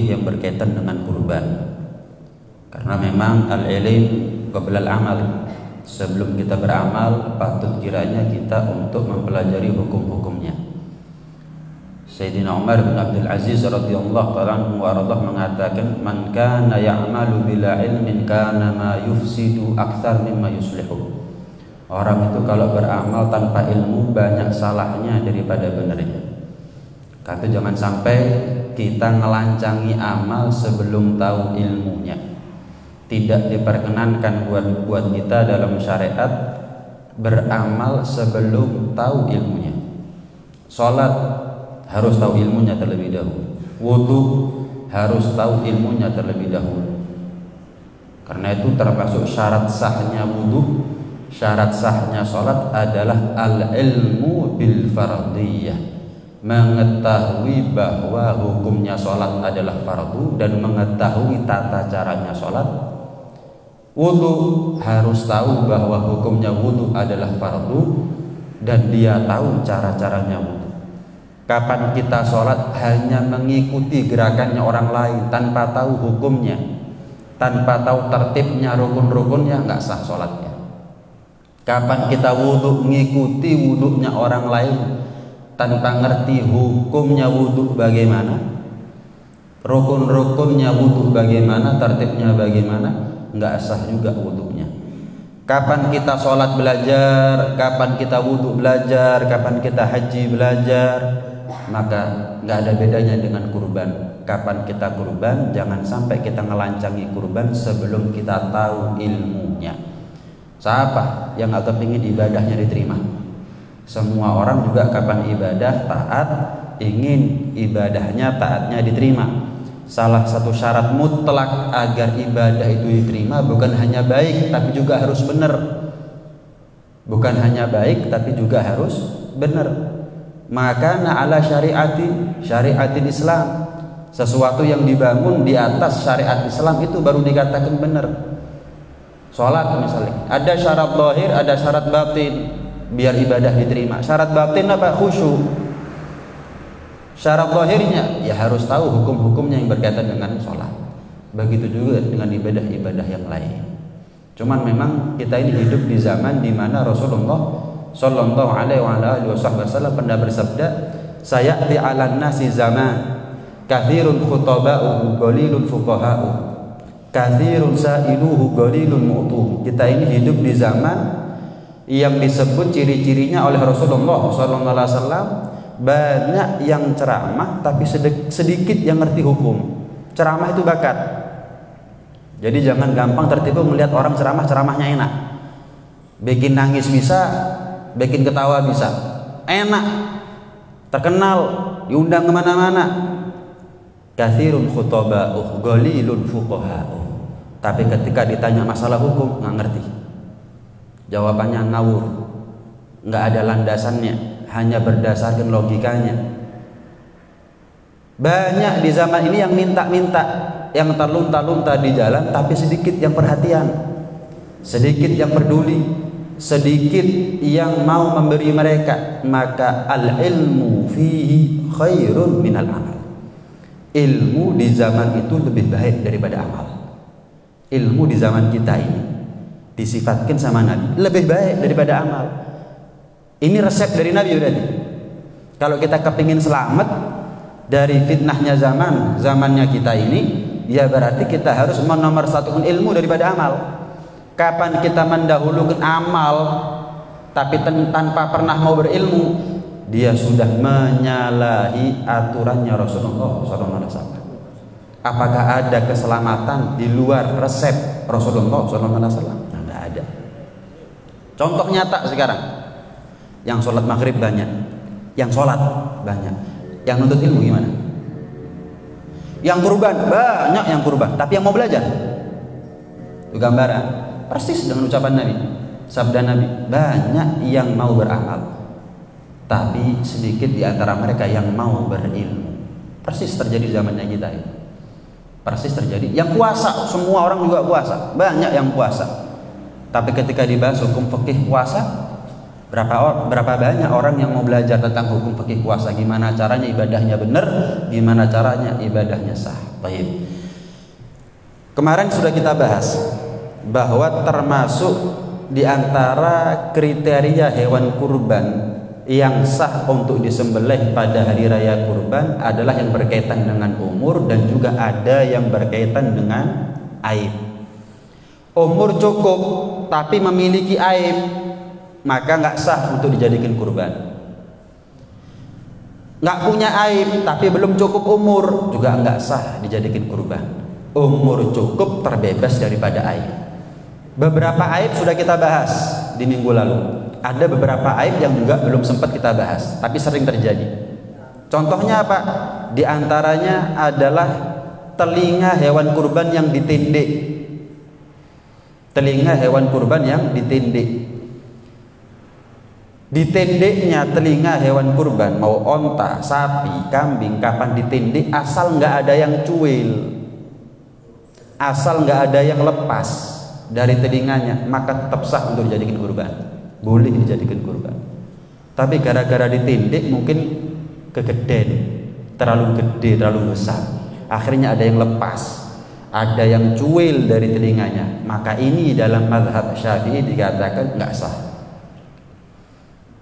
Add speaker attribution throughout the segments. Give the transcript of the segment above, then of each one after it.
Speaker 1: yang berkaitan dengan kurban. Karena memang al-ilm qabla al-amal. Sebelum kita beramal, patut kiranya kita untuk mempelajari hukum-hukumnya. Sayyidina Umar bin Abdul Aziz radhiyallahu ta'ala anhu mengatakan, "Man kana ya'malu bila ilmin kana ma yufsidu aktsar mimma yuslihu." Orang itu kalau beramal tanpa ilmu banyak salahnya daripada benarnya. Kata jangan sampai kita melancangi amal sebelum tahu ilmunya. Tidak diperkenankan buat kita dalam syariat beramal sebelum tahu ilmunya. Salat harus tahu ilmunya terlebih dahulu. Wudu harus tahu ilmunya terlebih dahulu. Karena itu termasuk syarat sahnya wudu, syarat sahnya salat adalah al-ilmu bil fardiyah. Mengetahui bahwa hukumnya salat adalah fardu dan mengetahui tata caranya salat. Wudu harus tahu bahwa hukumnya wudu adalah fardu dan dia tahu cara-caranya wudu. Kapan kita sholat hanya mengikuti gerakannya orang lain tanpa tahu hukumnya, tanpa tahu tertibnya, rukun-rukunnya, nggak sah sholatnya. Kapan kita wudu mengikuti wudunya orang lain tanpa ngerti hukumnya wudu bagaimana, rukun-rukunnya wudu bagaimana, tertibnya bagaimana, nggak sah juga wudunya. Kapan kita sholat belajar, kapan kita wudu belajar, kapan kita haji belajar, maka nggak ada bedanya dengan kurban. Kapan kita kurban, jangan sampai kita ngelancangi kurban sebelum kita tahu ilmunya. Siapa yang agak ingin ibadahnya diterima? Semua orang juga kapan ibadah taat, ingin ibadahnya taatnya diterima. Salah satu syarat mutlak agar ibadah itu diterima bukan hanya baik tapi juga harus benar. Bukan hanya baik tapi juga harus benar. Maka ala syariatin Islam. Sesuatu yang dibangun di atas syariat Islam itu baru dikatakan benar. Sholat misalnya, ada syarat zahir, ada syarat batin biar ibadah diterima. Syarat batin apa? Khusyuk. Syarat zahirnya ya harus tahu hukum-hukumnya yang berkaitan dengan sholat. Begitu juga dengan ibadah-ibadah yang lain. Cuman memang kita ini hidup di zaman di mana Rasulullah Sallallahu Alaihi Wasallam pernah bersabda, "Sayati 'alan nasi zaman, kathirun khutaba'uhu, qalilun fuqaha'uhu, kathirun sa'iluhu, qalilun mu'tuhu." Kita ini hidup di zaman yang disebut ciri-cirinya oleh Rasulullah Sallallahu Alaihi Wasallam, banyak yang ceramah tapi sedikit yang ngerti hukum. Ceramah itu bakat. Jadi jangan gampang tertipu melihat orang ceramahnya enak. Bikin nangis bisa, bikin ketawa bisa. Enak. Terkenal, diundang kemana-mana. Kathirun khutaba'uh, qalilun fuqaha'uh. Tapi ketika ditanya masalah hukum nggak ngerti. Jawabannya ngawur. Nggak ada landasannya, hanya berdasarkan logikanya. Banyak di zaman ini yang minta-minta, yang terlunta-lunta di jalan, tapi sedikit yang perhatian, sedikit yang peduli, sedikit yang mau memberi mereka. Maka al-ilmu fihi khairun minal amal. Ilmu di zaman itu lebih baik daripada amal. Ilmu di zaman kita ini disifatkan sama Nabi lebih baik daripada amal. Ini resep dari Nabi berarti. Kalau kita kepingin selamat dari fitnahnya zamannya kita ini, ya berarti kita harus menomorsatukan ilmu daripada amal. Kapan kita mendahulukan amal tapi tanpa pernah mau berilmu, dia sudah menyalahi aturannya Rasulullah SAW. Apakah ada keselamatan di luar resep Rasulullah SAW? Nah, tidak ada. Contoh nyata sekarang, yang sholat maghrib banyak, yang sholat banyak, yang nuntut ilmu gimana? Yang kurban banyak, yang kurban, tapi yang mau belajar itu gambaran persis dengan ucapan Nabi, sabda Nabi, banyak yang mau beramal tapi sedikit di antara mereka yang mau berilmu. Persis terjadi zamannya kita ini. Persis terjadi. Yang puasa, semua orang juga puasa, banyak yang puasa, tapi ketika dibahas hukum fikih puasa Berapa banyak orang yang mau belajar tentang hukum fikih puasa, gimana caranya ibadahnya benar, gimana caranya ibadahnya sah. Baik. Kemarin sudah kita bahas bahwa termasuk di antara kriteria hewan kurban yang sah untuk disembelih pada hari raya kurban adalah yang berkaitan dengan umur dan juga ada yang berkaitan dengan aib. Umur cukup tapi memiliki aib, maka nggak sah untuk dijadikan kurban. Nggak punya aib tapi belum cukup umur juga nggak sah dijadikan kurban. Umur cukup terbebas daripada aib. Beberapa aib sudah kita bahas di minggu lalu. Ada beberapa aib yang juga belum sempat kita bahas tapi sering terjadi. Contohnya apa? Di antaranya adalah telinga hewan kurban yang ditindik. Telinga hewan kurban yang ditindik. Ditindiknya telinga hewan kurban, mau onta, sapi, kambing, kapan ditindik asal nggak ada yang cuil, asal nggak ada yang lepas dari telinganya, maka tetap sah untuk dijadikan kurban, boleh dijadikan kurban. Tapi gara-gara ditindik mungkin kegeden, terlalu gede, terlalu besar, akhirnya ada yang lepas, ada yang cuil dari telinganya, maka ini dalam mazhab Syafi'i dikatakan nggak sah,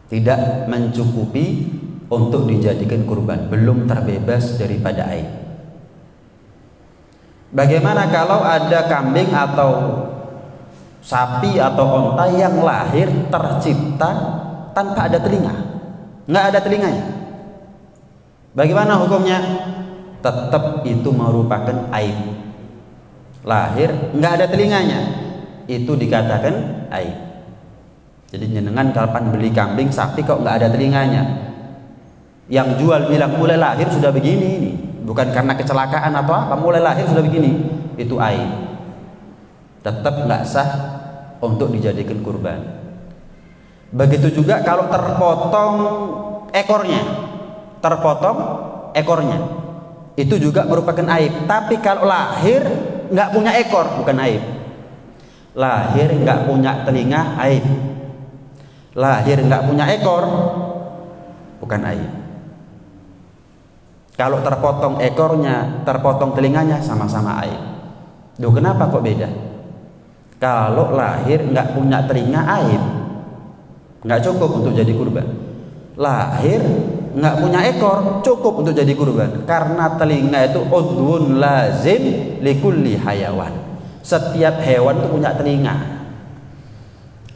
Speaker 1: tidak mencukupi untuk dijadikan kurban, belum terbebas daripada aib. Bagaimana kalau ada kambing atau sapi atau onta yang lahir tercipta tanpa ada telinga, nggak ada telinganya? Bagaimana hukumnya? Tetap itu merupakan aib. Lahir nggak ada telinganya, itu dikatakan aib. Jadi jenengan kapan beli kambing sapi kok nggak ada telinganya, yang jual bilang mulai lahir sudah begini, ini bukan karena kecelakaan atau apa, mulai lahir sudah begini, itu aib, tetap nggak sah untuk dijadikan kurban. Begitu juga kalau terpotong ekornya, itu juga merupakan aib. Tapi kalau lahir nggak punya ekor, bukan aib. Lahir nggak punya telinga, aib. Lahir nggak punya ekor, bukan aib. Kalau terpotong ekornya, terpotong telinganya, sama-sama aib. Duh, kenapa kok beda? Kalau lahir nggak punya telinga, aib, nggak cukup untuk jadi kurban. Lahir nggak punya ekor, cukup untuk jadi kurban, karena telinga itu udhun lazim likulli hayawan. Setiap hewan itu punya telinga.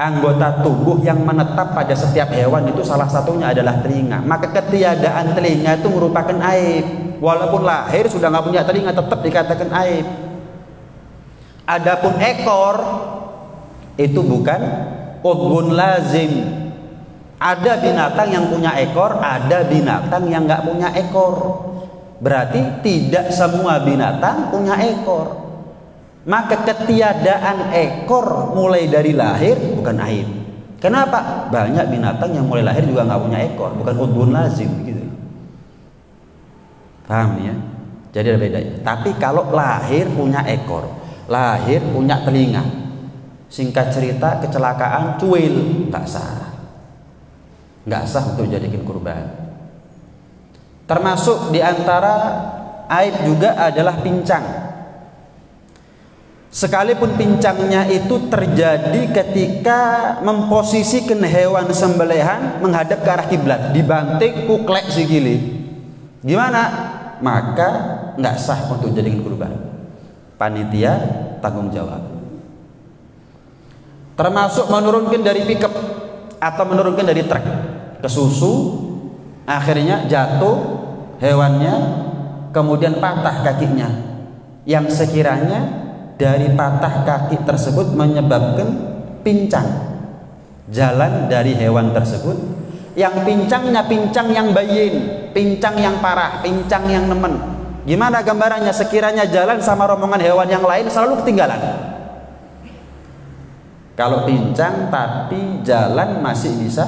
Speaker 1: Anggota tubuh yang menetap pada setiap hewan itu salah satunya adalah telinga. Maka ketiadaan telinga itu merupakan aib. Walaupun lahir sudah nggak punya telinga, tetap dikatakan aib. Adapun ekor itu bukan udhun lazim. Ada binatang yang punya ekor, ada binatang yang nggak punya ekor. Berarti tidak semua binatang punya ekor. Maka ketiadaan ekor mulai dari lahir bukan aib. Kenapa? Banyak binatang yang mulai lahir juga nggak punya ekor, bukan udhun lazim gitu. Paham ya? Jadi ada bedanya. Tapi kalau lahir punya ekor, lahir punya telinga, singkat cerita kecelakaan cuil, nggak sah. Nggak sah untuk jadikan kurban. Termasuk diantara aib juga adalah pincang. Sekalipun pincangnya itu terjadi ketika memposisikan hewan sembelihan menghadap ke arah kiblat, dibanting kuklek sikili, gimana? Maka nggak sah untuk jadikan kurban. Panitia tanggung jawab. Termasuk menurunkan dari pickup atau menurunkan dari truk ke susu, akhirnya jatuh hewannya, kemudian patah kakinya, yang sekiranya dari patah kaki tersebut menyebabkan pincang jalan dari hewan tersebut, yang pincangnya pincang yang bayin, pincang yang parah, pincang yang nemen. Gimana gambarannya? Sekiranya jalan sama rombongan hewan yang lain selalu ketinggalan. Kalau pincang tapi jalan masih bisa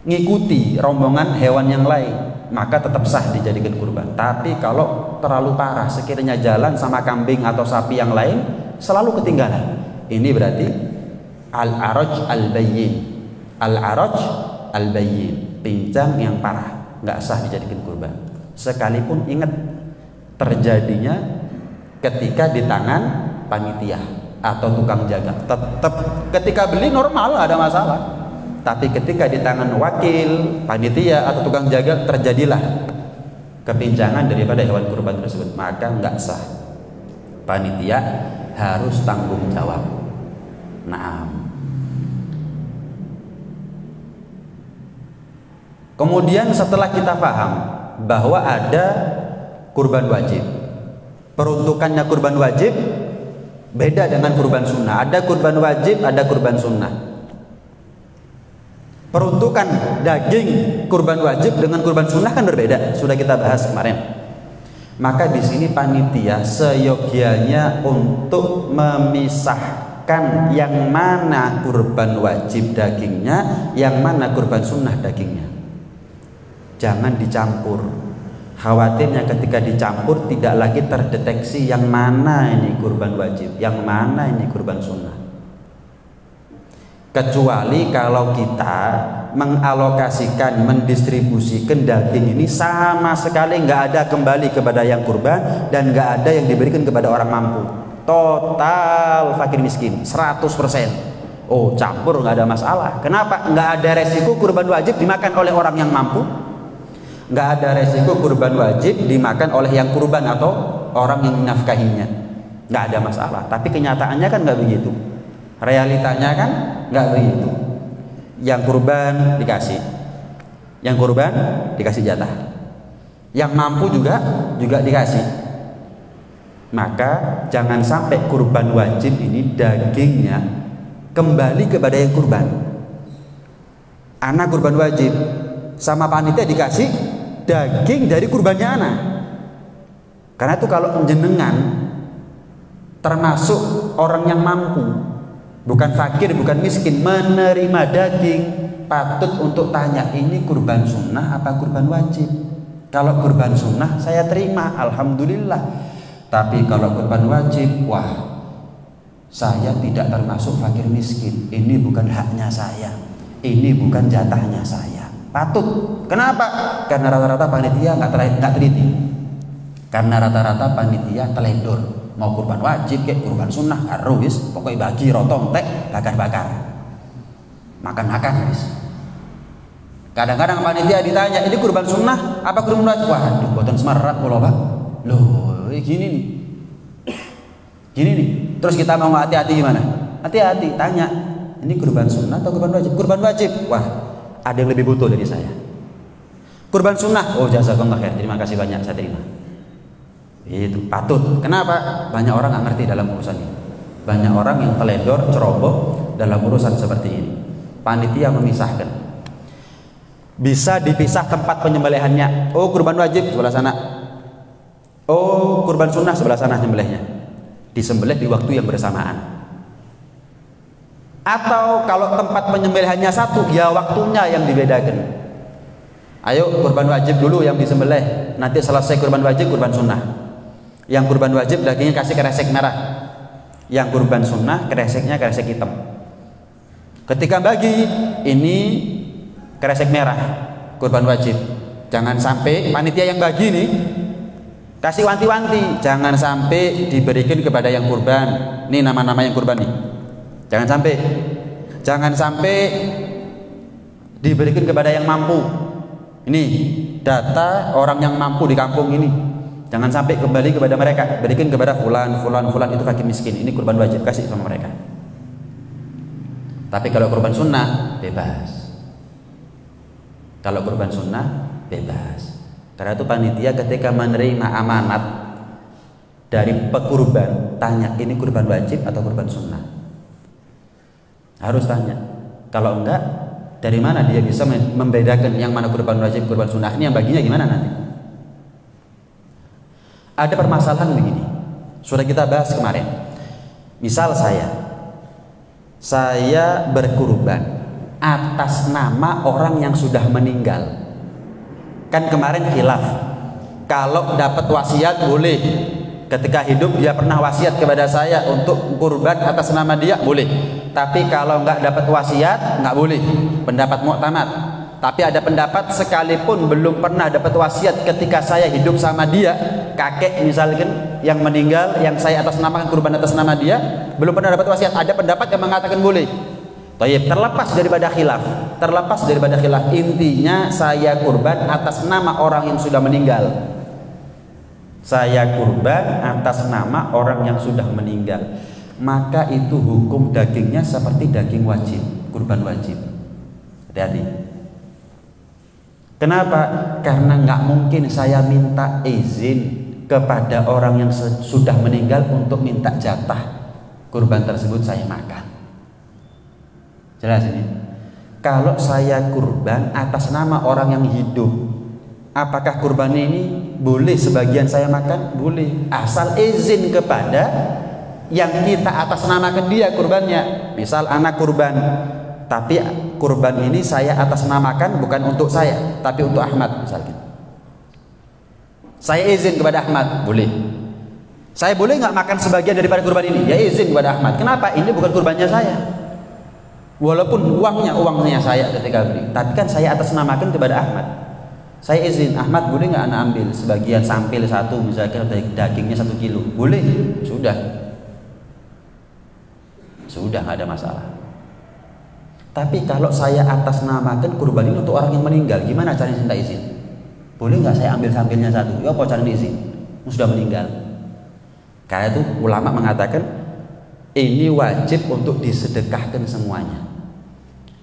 Speaker 1: ngikuti rombongan hewan yang lain, maka tetap sah dijadikan kurban. Tapi kalau terlalu parah, sekiranya jalan sama kambing atau sapi yang lain selalu ketinggalan, ini berarti al-araj al-bayyin, Al-araj al-bayyin, pincang yang parah, nggak sah dijadikan kurban. Sekalipun ingat terjadinya ketika di tangan panitia atau tukang jaga, tetap ketika beli normal nggak ada masalah. Tapi ketika di tangan wakil, panitia atau tukang jaga terjadilah kepincangan daripada hewan kurban tersebut, maka nggak sah. Panitia harus tanggung jawab. Nah, kemudian setelah kita paham bahwa ada kurban wajib, peruntukannya kurban wajib beda dengan kurban sunnah. Ada kurban wajib, ada kurban sunnah. Peruntukan daging kurban wajib dengan kurban sunnah kan berbeda, sudah kita bahas kemarin. Maka di sini panitia seyogianya untuk memisahkan yang mana kurban wajib dagingnya, yang mana kurban sunnah dagingnya. Jangan dicampur. Khawatirnya ketika dicampur tidak lagi terdeteksi yang mana ini kurban wajib, yang mana ini kurban sunnah. Kecuali kalau kita mengalokasikan, mendistribusikan daging ini sama sekali nggak ada kembali kepada yang kurban dan nggak ada yang diberikan kepada orang mampu. Total fakir miskin 100%. Oh, campur nggak ada masalah. Kenapa? Nggak ada resiko kurban wajib dimakan oleh orang yang mampu. Nggak ada resiko kurban wajib dimakan oleh yang kurban atau orang yang menafkahinya. Nggak ada masalah. Tapi kenyataannya kan nggak begitu. Realitanya kan nggak begitu. Yang kurban dikasih, yang kurban dikasih jatah, yang mampu juga dikasih. Maka jangan sampai kurban wajib ini dagingnya kembali kepada yang kurban. Anak kurban wajib sama panitia dikasih daging dari kurbannya anak. Karena itu kalau jenengan termasuk orang yang mampu, bukan fakir, bukan miskin, menerima daging, patut untuk tanya, ini kurban sunnah apa kurban wajib? Kalau kurban sunnah saya terima, alhamdulillah. Tapi kalau kurban wajib, wah, saya tidak termasuk fakir miskin. Ini bukan haknya saya, ini bukan jatahnya saya. Patut. Kenapa? Karena rata-rata panitia nggak teliti. Karena rata-rata panitia teledor. Mau kurban wajib kayak kurban sunnah karo wis pokoknya bagi rotong tek bakar-bakar makan wis. Kadang-kadang panitia ditanya, ini kurban sunnah apa kurban wajib? Waduh, boten semerat kula Pak. Loh, gini nih. Terus kita mau hati-hati gimana? Hati-hati, tanya, ini kurban sunnah atau kurban wajib? Kurban wajib. Wah, ada yang lebih butuh dari saya. Kurban sunnah. Oh, jazakallah khair. Terima kasih banyak, saya terima. Itu patut. Kenapa? Banyak orang nggak ngerti dalam urusan ini. Banyak orang yang teledor, ceroboh dalam urusan seperti ini. Panitia memisahkan. Bisa dipisah tempat penyembelihannya. Oh, kurban wajib sebelah sana. Oh, kurban sunnah sebelah sana nyembelihnya. Disembelih di waktu yang bersamaan. Atau kalau tempat penyembelihannya satu, ya waktunya yang dibedakan. Ayo kurban wajib dulu yang disembelih. Nanti selesai kurban wajib, kurban sunnah. Yang kurban wajib dagingnya kasih kresek merah, yang kurban sunnah kreseknya kresek hitam. Ketika bagi, ini kresek merah kurban wajib. Jangan sampai panitia yang bagi nih kasih wanti-wanti, jangan sampai diberikan kepada yang kurban. Ini nama-nama yang kurban nih, jangan sampai diberikan kepada yang mampu. Ini data orang yang mampu di kampung ini. Jangan sampai kembali kepada mereka, berikan kepada fulan itu fakir miskin. Ini kurban wajib, kasih sama mereka. Tapi kalau kurban sunnah bebas. Kalau kurban sunnah bebas. Karena itu panitia ketika menerima amanat dari pekurban, tanya, ini kurban wajib atau kurban sunnah? Harus tanya. Kalau enggak, dari mana dia bisa membedakan yang mana kurban wajib, kurban sunnah? Ini yang baginya gimana nanti? Ada permasalahan begini, sudah kita bahas kemarin. Misal saya berkurban atas nama orang yang sudah meninggal. Kan kemarin khilaf, kalau dapat wasiat boleh, Ketika hidup dia pernah wasiat kepada saya untuk kurban atas nama dia, boleh. Tapi kalau nggak dapat wasiat, nggak boleh. Pendapat muktamad. Tapi ada pendapat sekalipun belum pernah dapat wasiat ketika saya hidup sama dia, kakek misalkan yang meninggal, yang saya atas namakan kurban atas nama dia, belum pernah dapat wasiat. Ada pendapat yang mengatakan boleh. Tayyib, terlepas daripada khilaf, intinya saya kurban atas nama orang yang sudah meninggal. Saya kurban atas nama orang yang sudah meninggal, maka itu hukum dagingnya seperti daging wajib, kurban wajib. Hati-hati. Kenapa? Karena nggak mungkin saya minta izin kepada orang yang sudah meninggal untuk minta jatah kurban tersebut saya makan. Jelas ini? Kalau saya kurban atas nama orang yang hidup, apakah kurban ini boleh sebagian saya makan? Boleh, asal izin kepada yang kita atas namakan dia kurbannya. Misal anak kurban, tapi kurban ini saya atas namakan bukan untuk saya, tapi untuk Ahmad misalnya. Saya izin kepada Ahmad, boleh. Saya boleh nggak makan sebagian daripada kurban ini? Ya izin kepada Ahmad. Kenapa? Ini bukan kurbannya saya. Walaupun uangnya saya ketika beli, tapi kan saya atas namakan kepada Ahmad. Saya izin, Ahmad boleh nggak anak ambil sebagian sampil satu, misalkan dagingnya 1 kilo, boleh, sudah nggak ada masalah. Tapi kalau saya atas namakan kurban ini untuk orang yang meninggal, gimana caranya minta izin? Boleh nggak saya ambil sampilnya 1? Ya apa caranya izin? Sudah meninggal. Karena itu ulama mengatakan ini wajib untuk disedekahkan semuanya.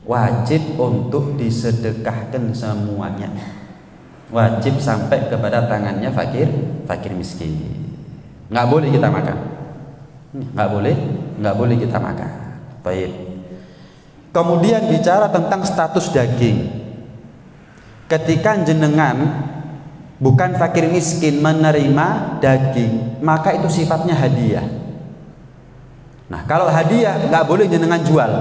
Speaker 1: Wajib untuk disedekahkan semuanya. Wajib sampai kepada tangannya fakir miskin. Nggak boleh kita makan. Nggak boleh kita makan. Baik. Kemudian bicara tentang status daging. Ketika jenengan bukan fakir miskin menerima daging, maka itu sifatnya hadiah. Nah, kalau hadiah nggak boleh jenengan jual.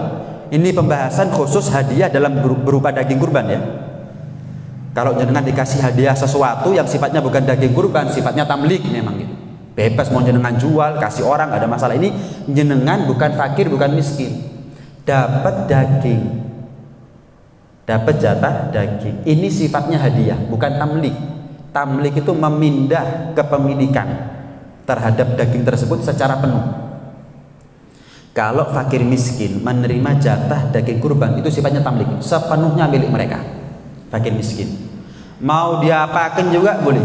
Speaker 1: Ini pembahasan khusus hadiah dalam berupa daging kurban ya. Kalau jenengan dikasih hadiah sesuatu yang sifatnya bukan daging kurban, sifatnya tamlik memang gitu. Bebas mau jenengan jual, kasih orang, gak ada masalah. Ini jenengan bukan fakir, bukan miskin. Dapat daging. Dapat jatah daging. Ini sifatnya hadiah, bukan tamlik. Tamlik itu memindah kepemilikan terhadap daging tersebut secara penuh. Kalau fakir miskin menerima jatah daging kurban, itu sifatnya tamlik, sepenuhnya milik mereka. Fakir miskin mau diapakan juga boleh,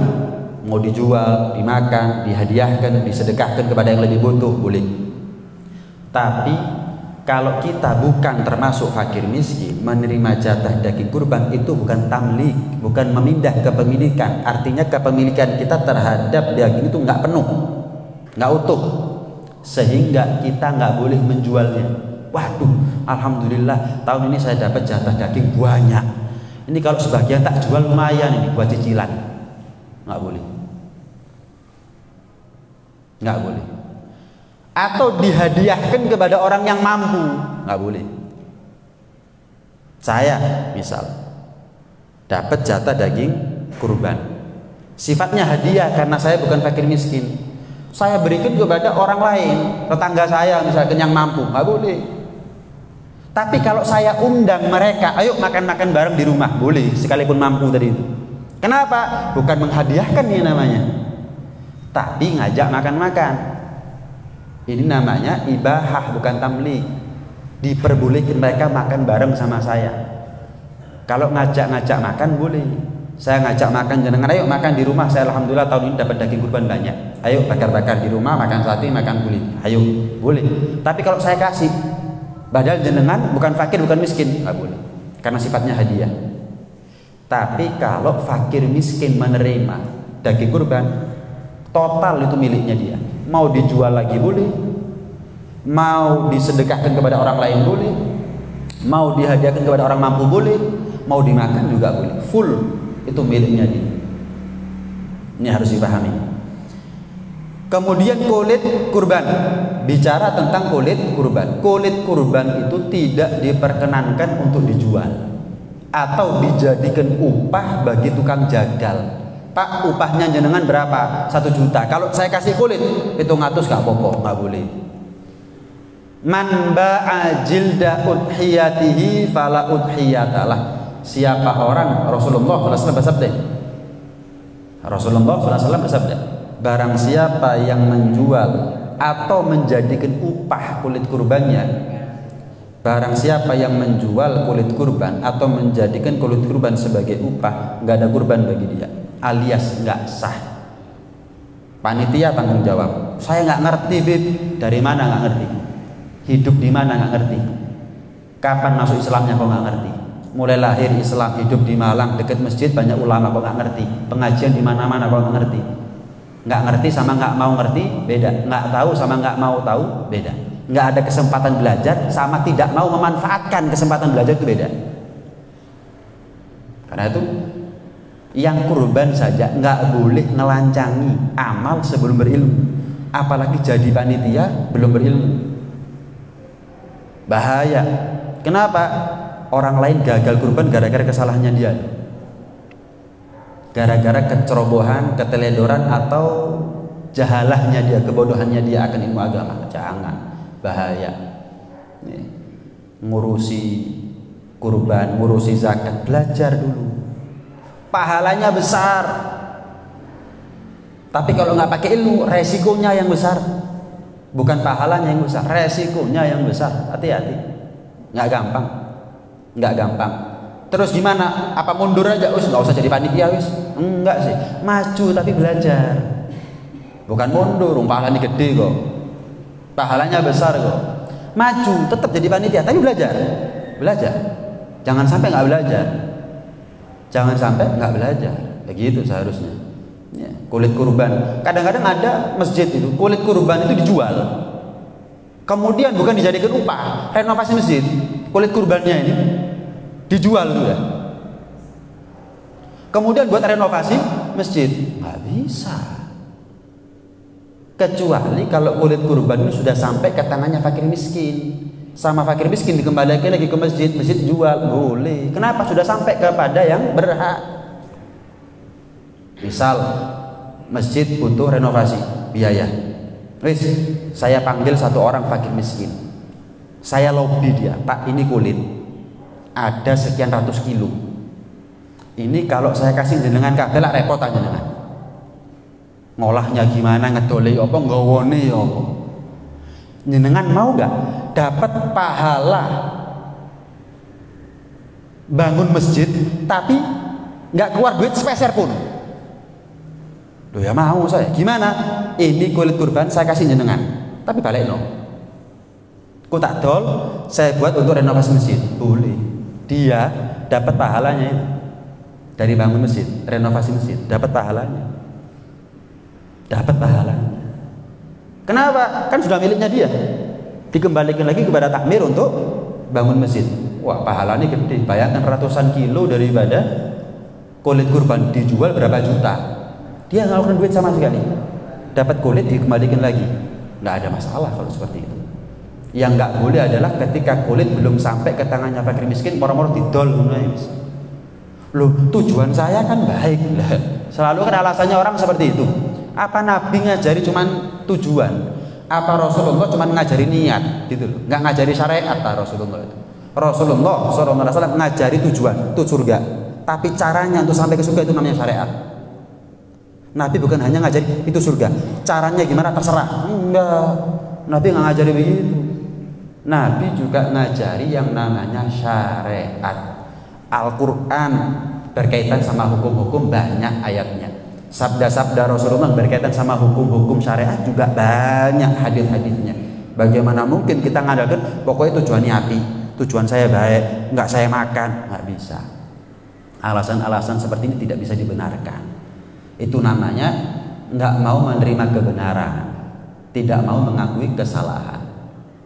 Speaker 1: mau dijual, dimakan, dihadiahkan, disedekahkan kepada yang lebih butuh boleh. Tapi kalau kita bukan termasuk fakir miskin, menerima jatah daging kurban itu bukan tamlik, bukan memindah kepemilikan. Artinya kepemilikan kita terhadap daging itu nggak penuh, nggak utuh, sehingga kita nggak boleh menjualnya. Waduh, alhamdulillah tahun ini saya dapat jatah daging banyak. Ini kalau sebagian tak jual lumayan ini buat cicilan. Nggak boleh. Nggak boleh. Atau dihadiahkan kepada orang yang mampu. Nggak boleh. Saya misal dapat jatah daging kurban. Sifatnya hadiah karena saya bukan fakir miskin. Saya berikan kepada orang lain, tetangga saya misalkan yang mampu. Nggak boleh. Tapi kalau saya undang mereka, ayo makan-makan bareng di rumah, boleh, sekalipun mampu tadi itu. Kenapa? Bukan menghadiahkan ini namanya, tapi ngajak makan-makan. Ini namanya ibahah, bukan tamlik. Diperbolehkan mereka makan bareng sama saya. Kalau ngajak-ngajak makan boleh. Saya ngajak makan jenengan, ayo makan di rumah. Saya alhamdulillah tahun ini dapat daging kurban banyak. Ayo bakar-bakar di rumah, makan sate, makan kulit. Ayo, boleh. Tapi kalau saya kasih, padahal jenengan bukan fakir, bukan miskin, nggak boleh, karena sifatnya hadiah. Tapi kalau fakir miskin menerima daging kurban, total itu miliknya dia. Mau dijual lagi boleh, mau disedekahkan kepada orang lain boleh, mau dihadiahkan kepada orang mampu boleh, mau dimakan juga boleh. Full itu miliknya dia. Ini harus dipahami. Kemudian kulit kurban. Bicara tentang kulit kurban. Kulit kurban itu tidak diperkenankan untuk dijual atau dijadikan upah bagi tukang jagal. Pak, upahnya jenengan berapa? 1 juta. Kalau saya kasih kulit, 700 gak apa-apa, gak boleh. Man ba'a jilda udhiyatihi fala udhiyatalah. Siapa orang, Rasulullah SAW bersabda, barang siapa yang menjual atau menjadikan upah kulit kurbannya, barang siapa yang menjual kulit kurban atau menjadikan kulit kurban sebagai upah, nggak ada kurban bagi dia, alias nggak sah. Panitia tanggung jawab. Saya nggak ngerti, Bib. Dari mana nggak ngerti? Hidup di mana nggak ngerti? Kapan masuk Islamnya kok nggak ngerti? Mulai lahir Islam, hidup di Malang dekat masjid banyak ulama kok nggak ngerti? Pengajian di mana-mana kok nggak ngerti? Nggak ngerti sama nggak mau ngerti beda. Nggak tahu sama nggak mau tahu beda. Nggak ada kesempatan belajar sama tidak mau memanfaatkan kesempatan belajar itu beda. Karena itu yang kurban saja nggak boleh ngelancangi amal sebelum berilmu, apalagi jadi panitia belum berilmu. Bahaya. Kenapa? Orang lain gagal kurban gara-gara kesalahannya dia, gara-gara kecerobohan, keteledoran atau jahalahnya dia, kebodohannya dia akan ilmu agama. Jangan. Bahaya. Ngurusi kurban, ngurusi zakat, belajar dulu. Pahalanya besar. Tapi kalau nggak pakai ilmu, resikonya yang besar. Bukan pahalanya yang besar, resikonya yang besar. Hati-hati. Nggak gampang. Nggak gampang. Terus gimana? Apa mundur aja? Nggak usah jadi panitia wis. Enggak sih. Maju tapi belajar. Bukan mundur, pahalanya gede kok. Pahalanya besar kok. Maju, tetap jadi panitia, tapi belajar. Belajar. Jangan sampai nggak belajar. Jangan sampai nggak belajar. Begitu seharusnya. Ya, kulit kurban. Kadang-kadang ada masjid itu, kulit kurban itu dijual. Kemudian bukan dijadikan upah, renovasi masjid. Kulit kurbannya ini dijual juga. Kemudian buat renovasi masjid, nggak bisa. Kecuali kalau kulit kurban itu sudah sampai ke tangannya fakir miskin, sama fakir miskin dikembalikan lagi ke masjid, masjid jual, boleh. Kenapa? Sudah sampai kepada yang berhak. Misal masjid butuh renovasi, biaya. Wis, saya panggil satu orang fakir miskin, saya lobby dia, Pak, ini kulit ada sekian ratus kilo, ini kalau saya kasih jenengan kabeh lah repot aja jenengan. Ngolahnya gimana, ngedolei apa, nggawone apa. Jenengan mau nggak dapat pahala bangun masjid tapi nggak keluar duit sepeser pun? Loh ya mau saya. Gimana? Ini kulit kurban saya kasih jenengan, tapi balik no. Ku tak dol, saya buat untuk renovasi masjid. Boleh. Dia dapat pahalanya dari bangun masjid, renovasi masjid, dapat pahalanya. Dapat pahalanya. Kenapa? Kan sudah miliknya dia. Dikembalikan lagi kepada takmir untuk bangun masjid. Wah, pahalanya gede. Bayangkan ratusan kilo daripada kulit kurban dijual berapa juta. Dia nggak ngeluarin duit sama sekali. Dapat kulit dikembalikan lagi. Nggak ada masalah kalau seperti itu. Yang nggak boleh adalah ketika kulit belum sampai ke tangannya fakir miskin, moro-moro didol. Loh, tujuan saya kan baik. Selalu kan alasannya orang seperti itu. Apa Nabi ngajari cuman tujuan? Apa Rasulullah cuman ngajari niat gitu loh? Nggak ngajari syariat Rasulullah itu. Rasulullah SAW ngajari tujuan, itu surga. Tapi caranya untuk sampai ke surga itu namanya syariat. Nabi bukan hanya ngajari itu surga, caranya gimana terserah. Enggak, Nabi nggak ngajari begitu. Nabi juga ngajari yang namanya syariat. Al-Quran berkaitan sama hukum-hukum banyak ayatnya. Sabda-sabda Rasulullah berkaitan sama hukum-hukum syariat juga banyak hadis-hadisnya. Bagaimana mungkin kita ngandalkan pokoknya tujuannya api, tujuan saya baik, nggak saya makan, nggak bisa. Alasan-alasan seperti ini tidak bisa dibenarkan. Itu namanya nggak mau menerima kebenaran, tidak mau mengakui kesalahan.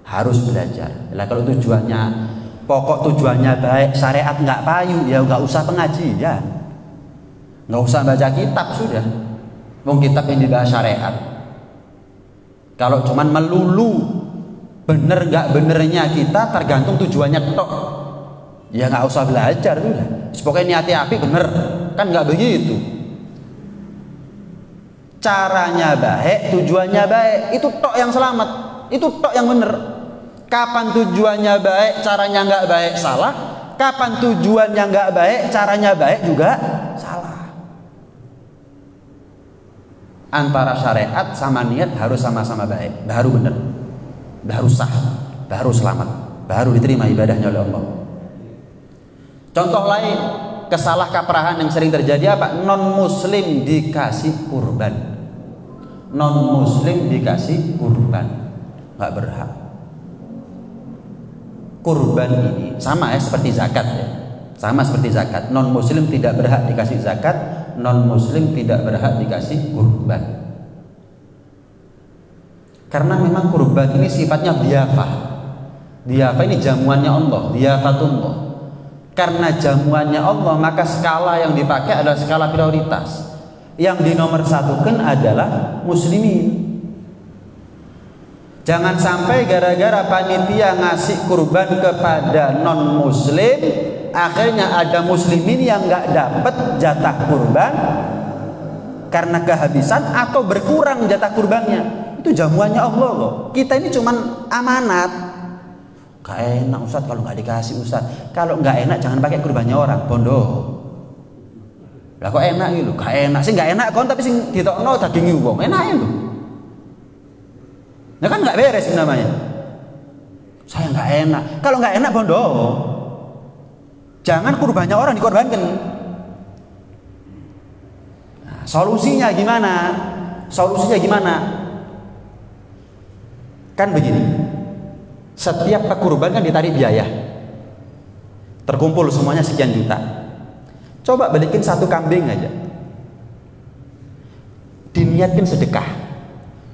Speaker 1: Harus belajar. Lah kalau tujuannya, pokok tujuannya baik, syariat nggak payu, ya nggak usah pengajian. Nggak usah baca kitab sudah. Wong kitab yang dibahas syariat. Kalau cuman melulu bener nggak benernya kita tergantung tujuannya tok. Ya nggak usah belajar sudah. Pokoknya niatnya api bener, kan nggak begitu. caranya baik, tujuannya baik, itu tok yang selamat, itu tok yang benar. Kapan tujuannya baik, caranya nggak baik, salah. Kapan tujuannya nggak baik, caranya baik juga salah. Antara syariat sama niat harus sama-sama baik, baru benar, baru sah, baru selamat, baru diterima ibadahnya oleh Allah. Contoh lain, kesalah kaprahan yang sering terjadi apa? Non muslim dikasih kurban, non muslim dikasih kurban, nggak berhak. Kurban ini sama ya seperti zakat ya, sama seperti zakat. Non muslim tidak berhak dikasih zakat, non muslim tidak berhak dikasih kurban. Karena memang kurban ini sifatnya dhiyafah. Dhiyafah ini jamuannya Allah, dhiyafatullah. Karena jamuannya Allah, maka skala yang dipakai adalah skala prioritas. Yang dinomorsatukan adalah muslimin. Jangan sampai gara-gara panitia ngasih kurban kepada non muslim, akhirnya ada muslimin yang nggak dapat jatah kurban karena kehabisan atau berkurang jatah kurbannya. Itu jamuannya Allah loh. Kita ini cuman amanat. Gak enak Ustadz kalau nggak dikasih Ustadz. Kalau nggak enak jangan pakai kurbannya orang, bondo. Lah kok enak gitu? Gak enak sih, nggak enak kon tapi sing ditokno dagingi wong enak ya loh. Nah kan nggak beres namanya. Saya nggak enak. Kalau nggak enak bondo. Jangan kurbannya orang dikorbankan. Nah, solusinya gimana? Solusinya gimana? Kan begini. Setiap kurban kan ditarik biaya. Terkumpul semuanya sekian juta. Coba balikin satu kambing aja. Diniatkan sedekah.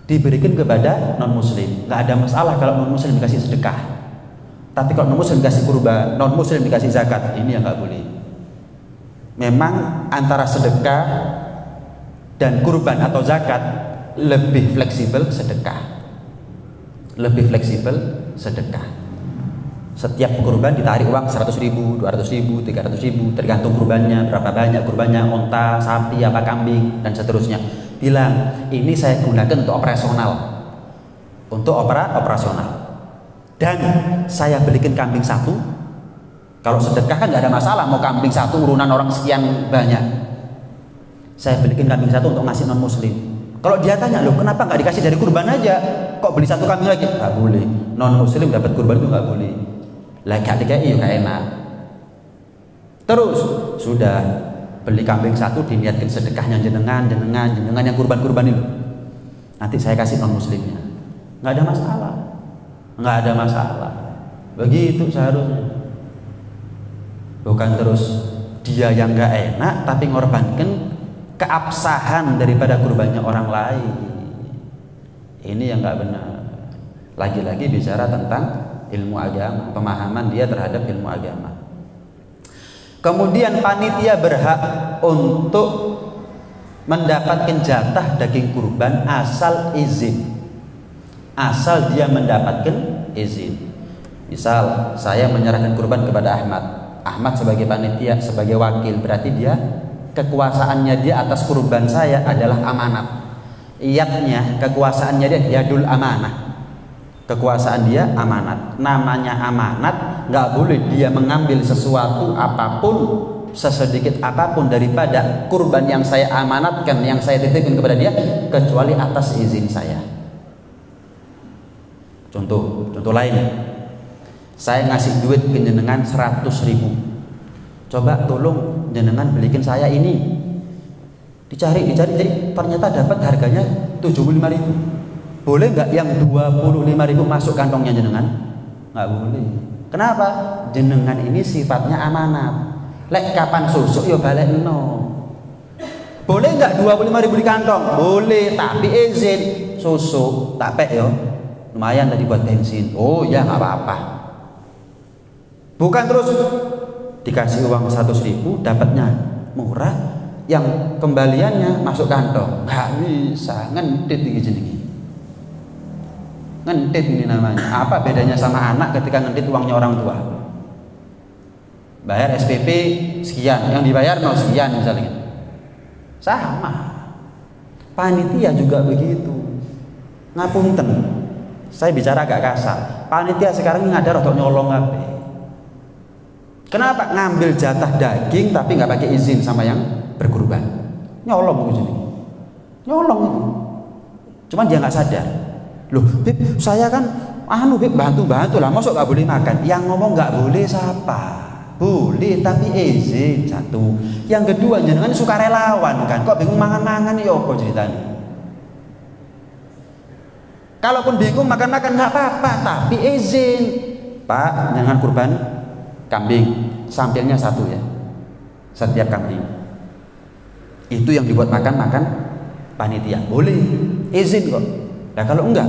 Speaker 1: Diberikan kepada non muslim, nggak ada masalah kalau non muslim dikasih sedekah. Tapi kalau non muslim dikasih kurban, non muslim dikasih zakat, ini yang nggak boleh. Memang antara sedekah dan kurban atau zakat lebih fleksibel sedekah, lebih fleksibel sedekah. Setiap kurban ditarik uang 100.000, 200.000, 300.000, tergantung kurbannya, berapa banyak kurbannya, onta, sapi, apa kambing dan seterusnya. Bilang ini saya gunakan untuk operasional, untuk operasional, dan saya belikan kambing satu. Kalau sedekah kan nggak ada masalah, mau kambing satu urunan orang sekian banyak. Saya belikan kambing satu untuk ngasih non muslim. Kalau dia tanya loh kenapa nggak dikasih dari kurban aja, kok beli satu kambing lagi? Nggak boleh, non muslim dapat kurban itu nggak boleh. Lah gak dikai gak enak. Terus sudah beli kambing satu diniatkan sedekahnya jenengan yang kurban itu. Nanti saya kasih non muslimnya. Nggak ada masalah. Nggak ada masalah. Begitu seharusnya. Bukan terus dia yang nggak enak tapi ngorbankan keabsahan daripada kurbannya orang lain. Ini yang nggak benar. Lagi-lagi bicara tentang ilmu agama, pemahaman dia terhadap ilmu agama. Kemudian panitia berhak untuk mendapatkan jatah daging kurban asal izin. Asal dia mendapatkan izin. Misal saya menyerahkan kurban kepada Ahmad. Ahmad sebagai panitia, sebagai wakil, berarti dia kekuasaannya dia atas kurban saya adalah amanat. Iyatnya kekuasaannya dia yadul amanah. Kekuasaan dia amanat. Namanya amanat, nggak boleh dia mengambil sesuatu apapun, sesedikit apapun daripada kurban yang saya amanatkan, yang saya titipkan kepada dia, kecuali atas izin saya. Contoh lain, saya ngasih duit ke jenengan 100.000. Coba tolong jenengan belikan saya ini. Dicari, jadi ternyata dapat harganya 75.000. Boleh nggak yang 25.000 masuk kantongnya jenengan? Nggak boleh. Kenapa? Jenengan ini sifatnya amanat. Lek kapan susuk yo balik no. Boleh nggak 25.000 di kantong? Boleh, tapi izin susuk tak pek yo. Lumayan tadi buat bensin. Oh ya nggak apa-apa. Bukan terus dikasih uang 100.000 dapatnya murah, yang kembaliannya masuk kantong. Nggak bisa, ngentit iki jenenge. Ngentit ini namanya. Apa bedanya sama anak ketika ngentit uangnya orang tua? Bayar SPP sekian, yang dibayar 0 sekian misalnya. Sama. Panitia juga begitu. Ngapunten, saya bicara agak kasar. Panitia sekarang ini ada rotok nyolong apa? Kenapa ngambil jatah daging tapi nggak pakai izin sama yang berkurban? Nyolong gitu. Nyolong itu. Cuman dia nggak sadar. Loh, Bib, saya kan Bib, bantu lah, masuk nggak boleh makan. Yang ngomong nggak boleh siapa? Boleh tapi izin satu. Yang kedua jenengan sukarelawan kan, kok bingung mangan-mangan ya apa ceritanya? Kalaupun bingung makan-makan nggak apa-apa, tapi izin. Pak, jangan kurban kambing, sampilnya satu ya, setiap kambing. Itu yang dibuat makan panitia, boleh, izin kok. Nah kalau enggak,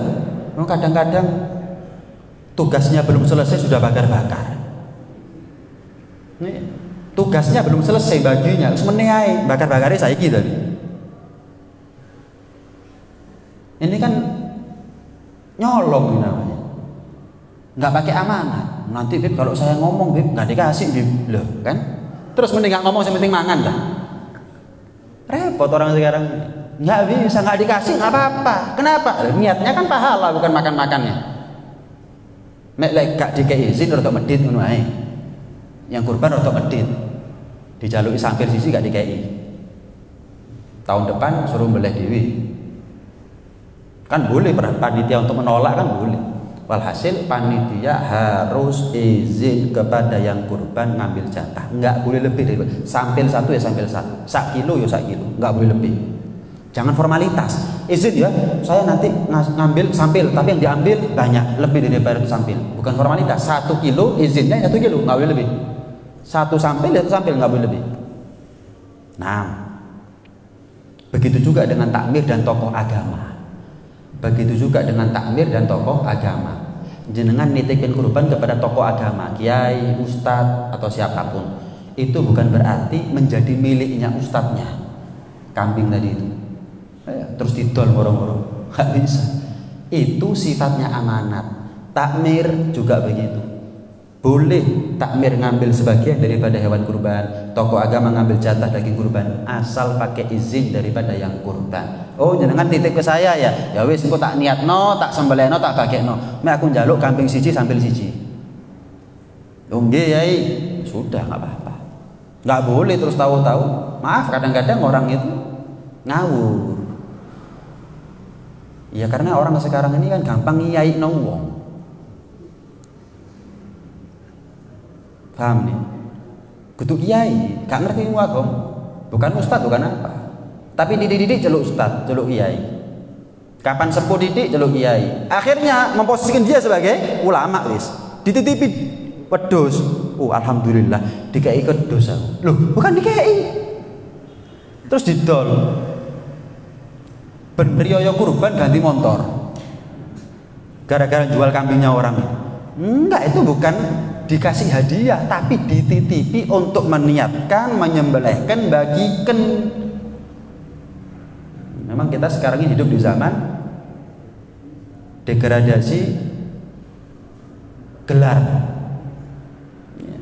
Speaker 1: kadang-kadang tugasnya belum selesai sudah bakar-bakar. Tugasnya belum selesai bajunya, terus menehai bakar-bakarnya saya gitu. Ini kan nyolong namanya, nggak pakai amanat. Nanti Bib kalau saya ngomong Bib nggak dikasih Bib, loh kan? Terus mending nggak ngomong, yang penting mangan dah. Repot orang sekarang. Nggak bisa, nggak dikasih nggak apa-apa. Kenapa? Niatnya kan pahala, bukan makan-makannya. Mek gak dikei izin rotok medit ngono ae. Yang kurban rotok medit. Dijaluki sampir sisi gak dikei. Tahun depan suruh beleh dewi. Kan boleh panitia untuk menolak kan boleh. Walhasil panitia harus izin kepada yang kurban ngambil jatah. Nggak boleh lebih dari sampil satu ya sampil satu. Sak kilo ya sak kilo. Nggak boleh lebih. Jangan formalitas, izin ya, saya nanti ngambil sampil, tapi yang diambil banyak, lebih daripada sampil. Bukan formalitas, 1 kilo izinnya 1 kilo, nggak boleh lebih. 1 sampil, 1 sampil, nggak boleh lebih. Nah, begitu juga dengan takmir dan tokoh agama. Begitu juga dengan takmir dan tokoh agama. Jenengan nitipin kurban kepada tokoh agama, kiai, ustadz atau siapapun, itu bukan berarti menjadi miliknya ustadznya. Kambing tadi itu. Terus didol moro-moro, nggak bisa. Itu sifatnya amanat. Takmir juga begitu. Boleh takmir ngambil sebagian daripada hewan kurban, tokoh agama ngambil jatah daging kurban, asal pakai izin daripada yang kurban. Oh jenengan titip ke saya ya, ya wis engko tak niatno, tak sembelihno, tak bagekno. Mek aku njaluk kambing siji sambil siji. Oh nggih yai, sudah nggak apa-apa. Nggak boleh terus tahu-tahu. Maaf kadang-kadang orang itu ngawur. Ya karena orang sekarang ini kan gampang ngiyai wong. Paham nih? Kudu kiai, gak ngerti ilmu agama. Bukan ustad, bukan apa. Tapi dididik celuk ustad, celuk kiai. Kapan sepuh didik celuk kiai. Akhirnya memposisikan dia sebagai ulama wis. Dititipi wedhus. Oh alhamdulillah dikai wedhus aku. Loh, bukan dikai. Terus didol. Ben riyo kurban ganti motor gara-gara jual kambingnya orang. Enggak, itu bukan dikasih hadiah, tapi dititipi untuk meniatkan, menyembelihkan, bagikan. Memang kita sekarang ini hidup di zaman degradasi gelar ya.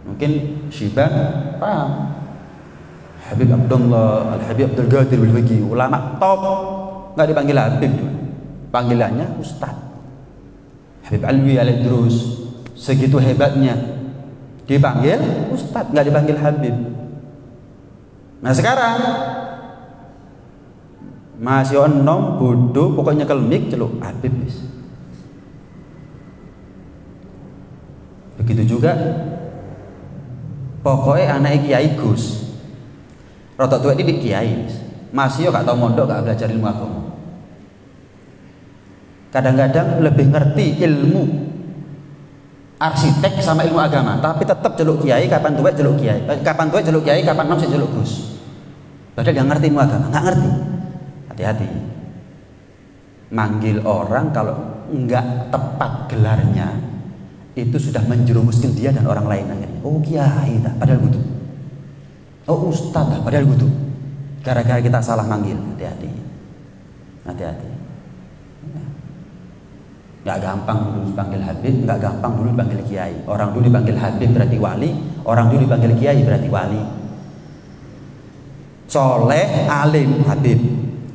Speaker 1: Mungkin Syibah paham Habib Abdullah, Al-Habib Abdul Qadir Al-Faqih, ulama top, nggak dipanggil Habib, panggilannya Ustadz. Habib Alwi Al-Idrus, segitu hebatnya, dipanggil Ustadz, nggak dipanggil Habib. Nah sekarang masih onom, bodoh, pokoknya kelemik, celuk Habib. Begitu juga, pokoknya anak Kiai Gus. Rotok tua ini kiai, masih yo gak tau mondok, gak belajar ilmu agama. Kadang-kadang lebih ngerti ilmu arsitek sama ilmu agama, tapi tetap celuk kiai. Kapan tua celuk kiai, kapan tua celuk kiai, kapan nom celuk Gus. Padahal yang ngerti ilmu agama, nggak ngerti. Hati-hati. Manggil orang kalau nggak tepat gelarnya, itu sudah menjerumuskan dia dan orang lain akhirnya. Oh kiai, padahal butuh. Oh ustadz, padahal butuh. Gara-gara kita salah manggil, hati-hati. Hati-hati. Gak gampang dulu dipanggil Habib, gak gampang dulu dipanggil Kiai. Orang dulu dipanggil Habib berarti wali, orang dulu dipanggil Kiai berarti wali. Soleh, alim, Habib.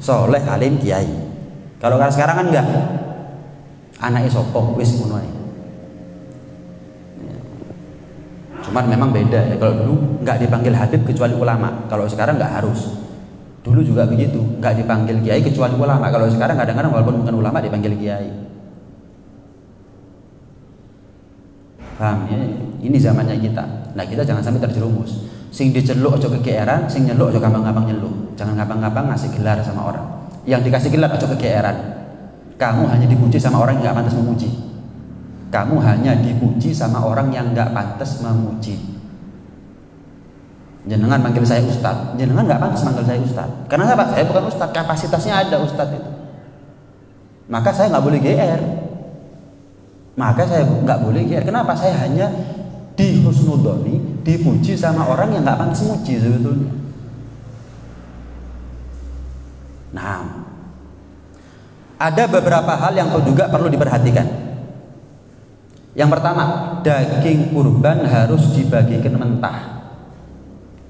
Speaker 1: soleh, alim, kiai. Kalau sekarang kan enggak. Anaknya sopong, wis ngono ae. Cuman memang beda ya. Kalau dulu nggak dipanggil habib kecuali ulama. Kalau sekarang nggak harus. Dulu juga begitu, nggak dipanggil kiai kecuali ulama. Kalau sekarang kadang-kadang walaupun bukan ulama dipanggil kiai. Paham ya? Ini zamannya kita. Nah kita jangan sampai terjerumus. Sing diceluk ojo kegeeran, sing nyeluk ojo gampang-gampang nyeluk. Jangan gampang-gampang ngasih gelar sama orang. Yang dikasih gelar ojo kegeeran. Kamu hanya dipuji sama orang yang nggak pantas memuji. Kamu hanya dipuji sama orang yang nggak pantas memuji. Jenengan manggil saya ustadz, jenengan nggak pantas manggil saya ustadz. Karena apa? Saya bukan ustadz, kapasitasnya ada ustadz itu. Maka saya nggak boleh GR. Maka saya nggak boleh GR. Kenapa? Saya hanya dihusnudoni, dipuji sama orang yang nggak pantas memuji sebetulnya. Nah, ada beberapa hal yang juga perlu diperhatikan. Yang pertama, daging kurban harus dibagikan mentah.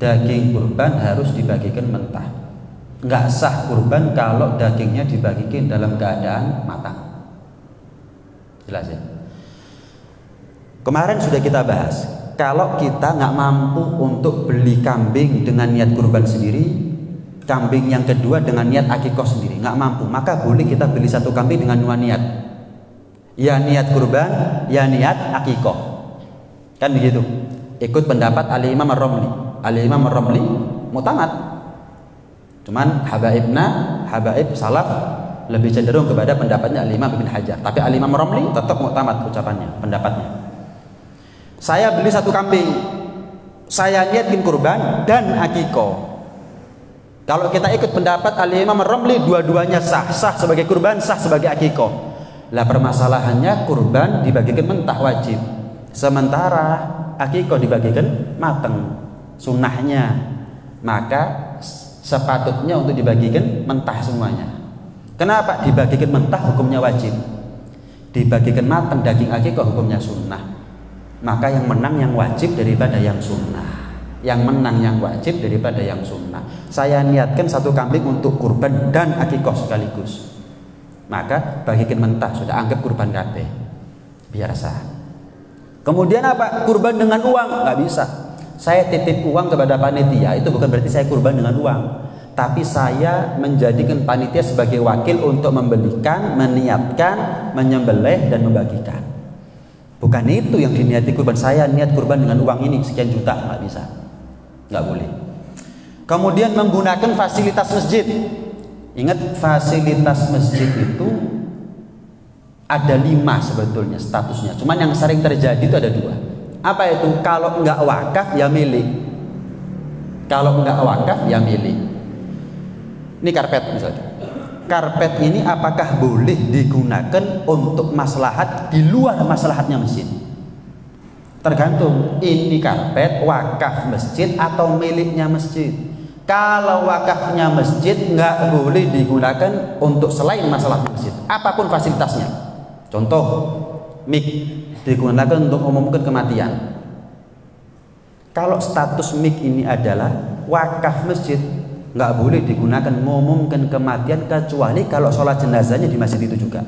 Speaker 1: Daging kurban harus dibagikan mentah. Nggak sah kurban kalau dagingnya dibagikan dalam keadaan matang. Jelas ya? Kemarin sudah kita bahas, kalau kita nggak mampu untuk beli kambing dengan niat kurban sendiri, kambing yang kedua dengan niat akikoh sendiri, nggak mampu, maka boleh kita beli satu kambing dengan dua niat. Ya niat kurban, ya niat akikoh. Kan begitu. Ikut pendapat Al-Imam Ar-Ramli. Al-Imam Ar-Ramli mutamad. Cuman habaib salaf lebih cenderung kepada pendapatnya Al-Imam Ibn Hajar. Tapi Al-Imam Ar-Ramli tetap mutamad ucapannya, pendapatnya. Saya beli satu kambing, saya niatkan kurban dan akikoh. Kalau kita ikut pendapat Al-Imam Ar-Ramli, dua-duanya sah sebagai kurban, sah sebagai akikoh. Lah permasalahannya kurban dibagikan mentah wajib, sementara akikoh dibagikan mateng sunnahnya. Maka sepatutnya untuk dibagikan mentah semuanya. Kenapa? Dibagikan mentah hukumnya wajib, dibagikan mateng daging akikoh hukumnya sunnah. Maka yang menang yang wajib daripada yang sunnah. Yang menang yang wajib daripada yang sunnah. Saya niatkan satu kambing untuk kurban dan akikoh sekaligus, maka bagikan mentah, sudah anggap kurban kabeh, biar sah. Kemudian apa? Kurban dengan uang nggak bisa. Saya titip uang kepada panitia, itu bukan berarti saya kurban dengan uang, tapi saya menjadikan panitia sebagai wakil untuk membelikan, meniatkan, menyembelih dan membagikan. Bukan itu yang diniati kurban. Saya niat kurban dengan uang ini sekian juta, nggak bisa, nggak boleh. Kemudian menggunakan fasilitas masjid. Ingat, fasilitas masjid itu ada 5 sebetulnya statusnya. Cuman yang sering terjadi itu ada 2. Apa itu? Kalau enggak wakaf ya milik. Kalau enggak wakaf ya milik. Ini karpet misalnya. Karpet ini apakah boleh digunakan untuk maslahat di luar maslahatnya masjid? Tergantung, ini karpet wakaf masjid atau miliknya masjid. Kalau wakafnya masjid nggak boleh digunakan untuk selain masalah masjid, apapun fasilitasnya. Contoh, mic digunakan untuk mengumumkan kematian. Kalau status mic ini adalah wakaf masjid, nggak boleh digunakan mengumumkan kematian kecuali kalau sholat jenazahnya di masjid itu juga.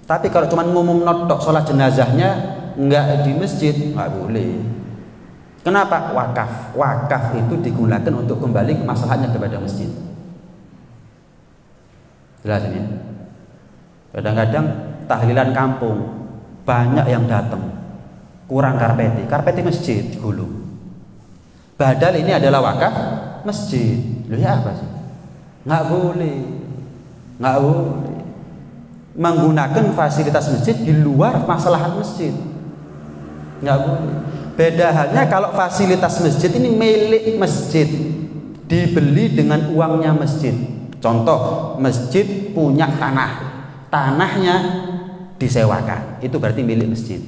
Speaker 1: Tapi kalau cuma ngumum notok sholat jenazahnya nggak di masjid, nggak boleh. Kenapa? Wakaf. Wakaf itu digunakan untuk kembali ke masalahnya kepada masjid. Jelas ini. Kadang-kadang tahlilan kampung banyak yang datang, kurang karpeti. Karpeti masjid digulung. Padahal ini adalah wakaf masjid. Loh ya apa sih? Nggak boleh. Nggak boleh menggunakan fasilitas masjid di luar masalah masjid. Nggak boleh. Beda halnya kalau fasilitas masjid ini milik masjid, dibeli dengan uangnya masjid. Contoh, masjid punya tanah, tanahnya disewakan, itu berarti milik masjid.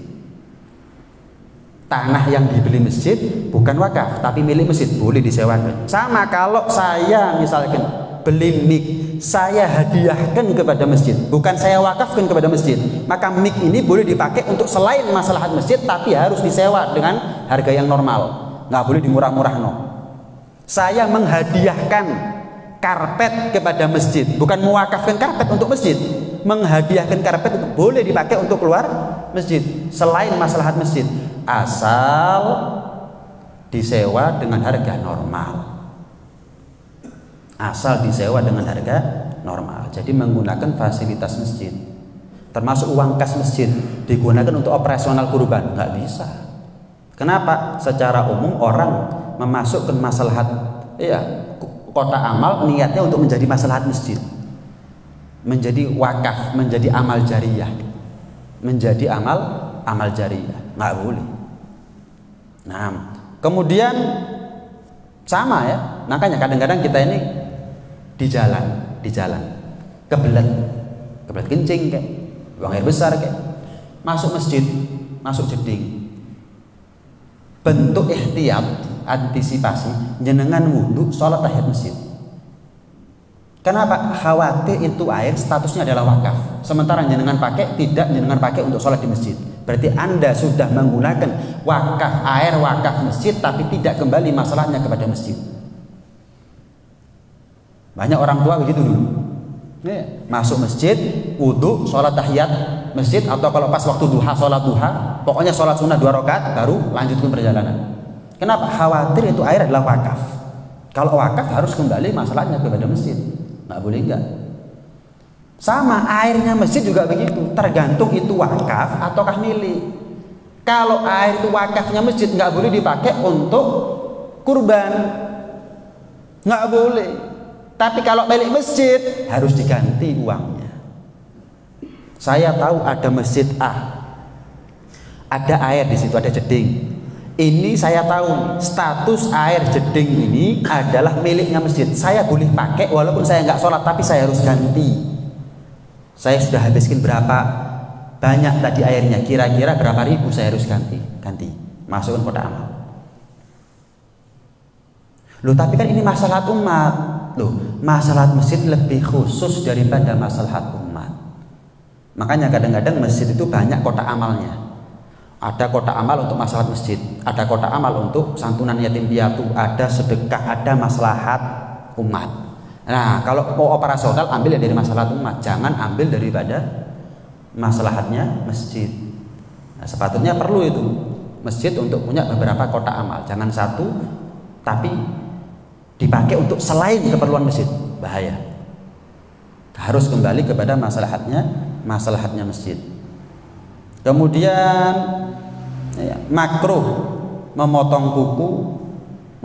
Speaker 1: Tanah yang dibeli masjid bukan wakaf, tapi milik masjid, boleh disewakan. Sama kalau saya misalkan beli mic, saya hadiahkan kepada masjid, bukan saya wakafkan kepada masjid, maka mic ini boleh dipakai untuk selain maslahat masjid, tapi harus disewa dengan harga yang normal, nggak boleh dimurah-murah no. Saya menghadiahkan karpet kepada masjid, bukan mewakafkan karpet untuk masjid, menghadiahkan karpet boleh dipakai untuk keluar masjid selain maslahat masjid, asal disewa dengan harga normal. Asal disewa dengan harga normal. Jadi menggunakan fasilitas masjid, termasuk uang kas masjid digunakan untuk operasional kurban, nggak bisa. Kenapa? Secara umum orang memasukkan maslahat kota amal niatnya untuk menjadi maslahat masjid, menjadi wakaf, menjadi amal jariyah, menjadi amal jariyah, nggak boleh. Nah, kemudian sama ya, makanya kadang-kadang kita ini di jalan kebelet kencing kayak buang air besar kayak masuk masjid, masuk jeding, bentuk ihtiyat, antisipasi jenengan wudhu sholat tahiyat masjid. Kenapa? Khawatir itu air statusnya adalah wakaf, sementara jenengan pakai tidak jenengan pakai untuk sholat di masjid. Berarti Anda sudah menggunakan wakaf air, wakaf masjid, tapi tidak kembali masalahnya kepada masjid. Banyak orang tua begitu dulu, masuk masjid, wudhu, sholat tahiyat masjid, atau kalau pas waktu duha, sholat duha, pokoknya sholat sunnah 2 rakaat baru lanjutkan perjalanan. Kenapa? Khawatir itu air adalah wakaf. Kalau wakaf harus kembali masalahnya kepada masjid, nggak boleh enggak. Sama airnya masjid juga begitu, tergantung itu wakaf ataukah milik. Kalau air itu wakafnya masjid nggak boleh dipakai untuk kurban, nggak boleh. Tapi kalau milik masjid harus diganti uangnya. Saya tahu ada masjid A, ada air di situ, ada jeding. Ini saya tahu status air jeding ini adalah miliknya masjid. Saya boleh pakai walaupun saya nggak sholat, tapi saya harus ganti. Saya sudah habiskan berapa banyak tadi airnya, kira-kira berapa ribu, saya harus ganti, masukkan kotak amal. Loh, tapi kan ini masalah umat. Loh, masalah masjid lebih khusus daripada masalah umat. Makanya kadang-kadang masjid itu banyak kotak amalnya. Ada kotak amal untuk masalah masjid, ada kotak amal untuk santunan yatim piatu, ada sedekah, ada maslahat umat. Nah, kalau mau operasional ambil dari masalah umat, jangan ambil daripada maslahatnya masjid. Nah, sepatutnya perlu itu masjid untuk punya beberapa kotak amal, jangan satu tapi dipakai untuk selain keperluan masjid, bahaya. Harus kembali kepada maslahatnya masjid. Kemudian makruh memotong kuku,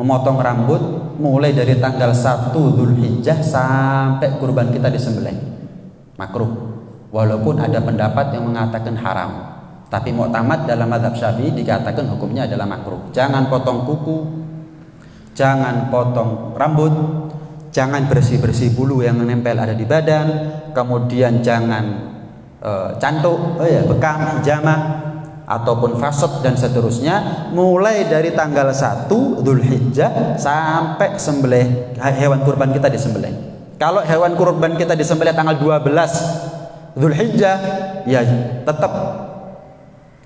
Speaker 1: memotong rambut mulai dari tanggal 1 Dzulhijjah sampai kurban kita disembelih. Makruh. Walaupun ada pendapat yang mengatakan haram, tapi mu'tamad dalam mazhab Syafi'i dikatakan hukumnya adalah makruh. Jangan potong kuku, jangan potong rambut, jangan bersih-bersih bulu yang menempel ada di badan, kemudian jangan cantuk, bekam, hijamah, ataupun fasad dan seterusnya mulai dari tanggal 1 Dzulhijjah sampai sembelih hewan kurban kita disembelih. Kalau hewan kurban kita disembelih tanggal 12 Dzulhijjah, ya tetap